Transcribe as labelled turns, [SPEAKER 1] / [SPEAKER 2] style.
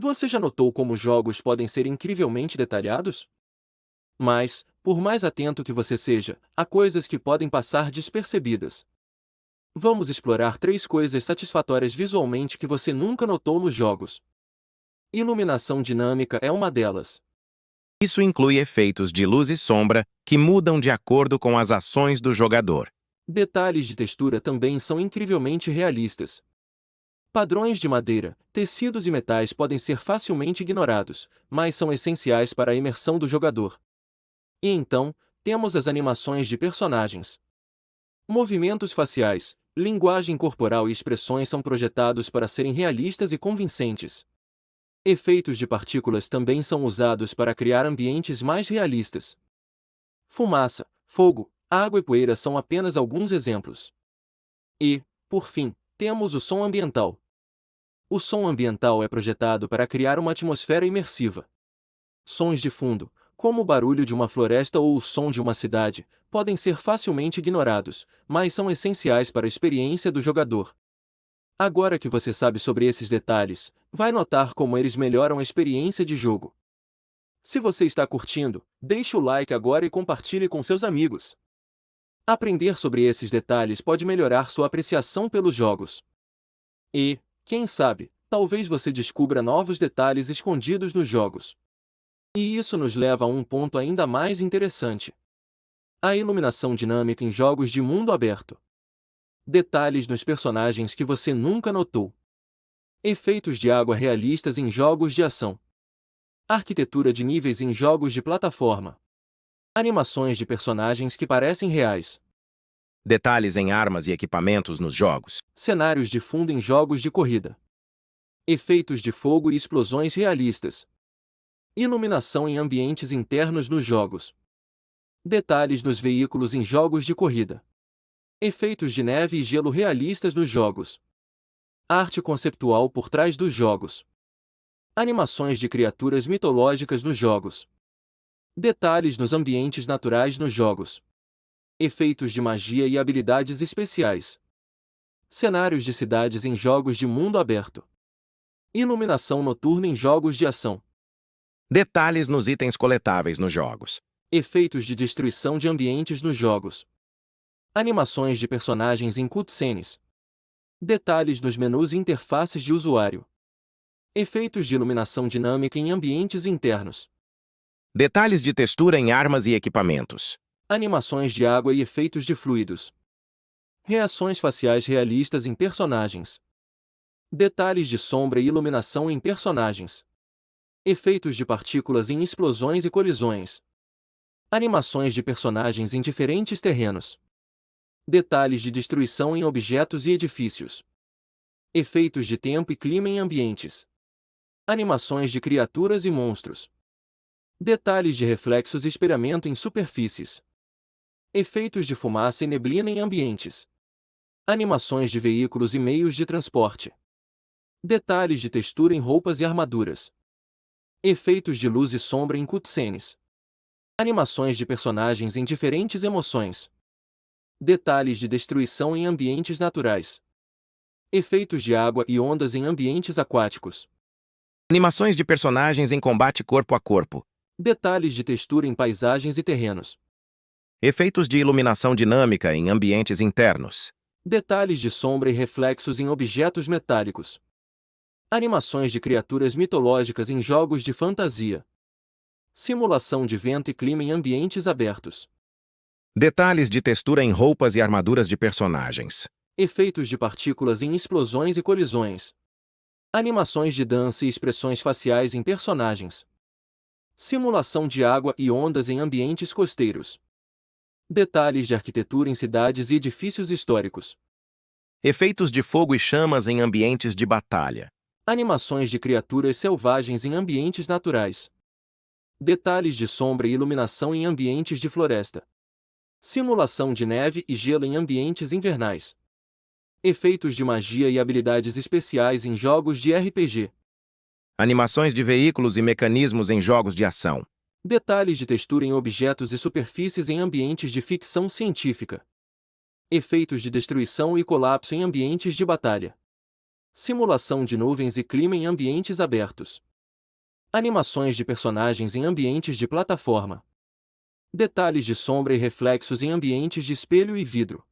[SPEAKER 1] Você já notou como jogos podem ser incrivelmente detalhados? Mas, por mais atento que você seja, há coisas que podem passar despercebidas. Vamos explorar três coisas satisfatórias visualmente que você nunca notou nos jogos. Iluminação dinâmica é uma delas.
[SPEAKER 2] Isso inclui efeitos de luz e sombra que mudam de acordo com as ações do jogador.
[SPEAKER 1] Detalhes de textura também são incrivelmente realistas. Padrões de madeira, tecidos e metais podem ser facilmente ignorados, mas são essenciais para a imersão do jogador. E então, temos as animações de personagens. Movimentos faciais, linguagem corporal e expressões são projetados para serem realistas e convincentes. Efeitos de partículas também são usados para criar ambientes mais realistas. Fumaça, fogo, água e poeira são apenas alguns exemplos. E, por fim, temos o som ambiental. O som ambiental é projetado para criar uma atmosfera imersiva. Sons de fundo, como o barulho de uma floresta ou o som de uma cidade, podem ser facilmente ignorados, mas são essenciais para a experiência do jogador. Agora que você sabe sobre esses detalhes, vai notar como eles melhoram a experiência de jogo. Se você está curtindo, deixe o like agora e compartilhe com seus amigos. Aprender sobre esses detalhes pode melhorar sua apreciação pelos jogos. E, quem sabe, talvez você descubra novos detalhes escondidos nos jogos. E isso nos leva a um ponto ainda mais interessante: a iluminação dinâmica em jogos de mundo aberto. Detalhes nos personagens que você nunca notou. Efeitos de água realistas em jogos de ação. Arquitetura de níveis em jogos de plataforma. Animações de personagens que parecem reais.
[SPEAKER 2] Detalhes em armas e equipamentos nos jogos.
[SPEAKER 1] Cenários de fundo em jogos de corrida. Efeitos de fogo e explosões realistas. Iluminação em ambientes internos nos jogos. Detalhes nos veículos em jogos de corrida. Efeitos de neve e gelo realistas nos jogos. Arte conceptual por trás dos jogos. Animações de criaturas mitológicas nos jogos. Detalhes nos ambientes naturais nos jogos. Efeitos de magia e habilidades especiais. Cenários de cidades em jogos de mundo aberto. Iluminação noturna em jogos de ação.
[SPEAKER 2] Detalhes nos itens coletáveis nos jogos.
[SPEAKER 1] Efeitos de destruição de ambientes nos jogos. Animações de personagens em cutscenes. Detalhes nos menus e interfaces de usuário. Efeitos de iluminação dinâmica em ambientes internos.
[SPEAKER 2] Detalhes de textura em armas e equipamentos.
[SPEAKER 1] Animações de água e efeitos de fluidos. Reações faciais realistas em personagens. Detalhes de sombra e iluminação em personagens. Efeitos de partículas em explosões e colisões. Animações de personagens em diferentes terrenos. Detalhes de destruição em objetos e edifícios. Efeitos de tempo e clima em ambientes. Animações de criaturas e monstros. Detalhes de reflexos e espelhamento em superfícies. Efeitos de fumaça e neblina em ambientes. Animações de veículos e meios de transporte. Detalhes de textura em roupas e armaduras. Efeitos de luz e sombra em cutscenes. Animações de personagens em diferentes emoções. Detalhes de destruição em ambientes naturais. Efeitos de água e ondas em ambientes aquáticos.
[SPEAKER 2] Animações de personagens em combate corpo a corpo.
[SPEAKER 1] Detalhes de textura em paisagens e terrenos.
[SPEAKER 2] Efeitos de iluminação dinâmica em ambientes internos.
[SPEAKER 1] Detalhes de sombra e reflexos em objetos metálicos. Animações de criaturas mitológicas em jogos de fantasia. Simulação de vento e clima em ambientes abertos.
[SPEAKER 2] Detalhes de textura em roupas e armaduras de personagens.
[SPEAKER 1] Efeitos de partículas em explosões e colisões. Animações de dança e expressões faciais em personagens. Simulação de água e ondas em ambientes costeiros. Detalhes de arquitetura em cidades e edifícios históricos.
[SPEAKER 2] Efeitos de fogo e chamas em ambientes de batalha.
[SPEAKER 1] Animações de criaturas selvagens em ambientes naturais. Detalhes de sombra e iluminação em ambientes de floresta. Simulação de neve e gelo em ambientes invernais. Efeitos de magia e habilidades especiais em jogos de RPG.
[SPEAKER 2] Animações de veículos e mecanismos em jogos de ação.
[SPEAKER 1] Detalhes de textura em objetos e superfícies em ambientes de ficção científica. Efeitos de destruição e colapso em ambientes de batalha. Simulação de nuvens e clima em ambientes abertos. Animações de personagens em ambientes de plataforma. Detalhes de sombra e reflexos em ambientes de espelho e vidro.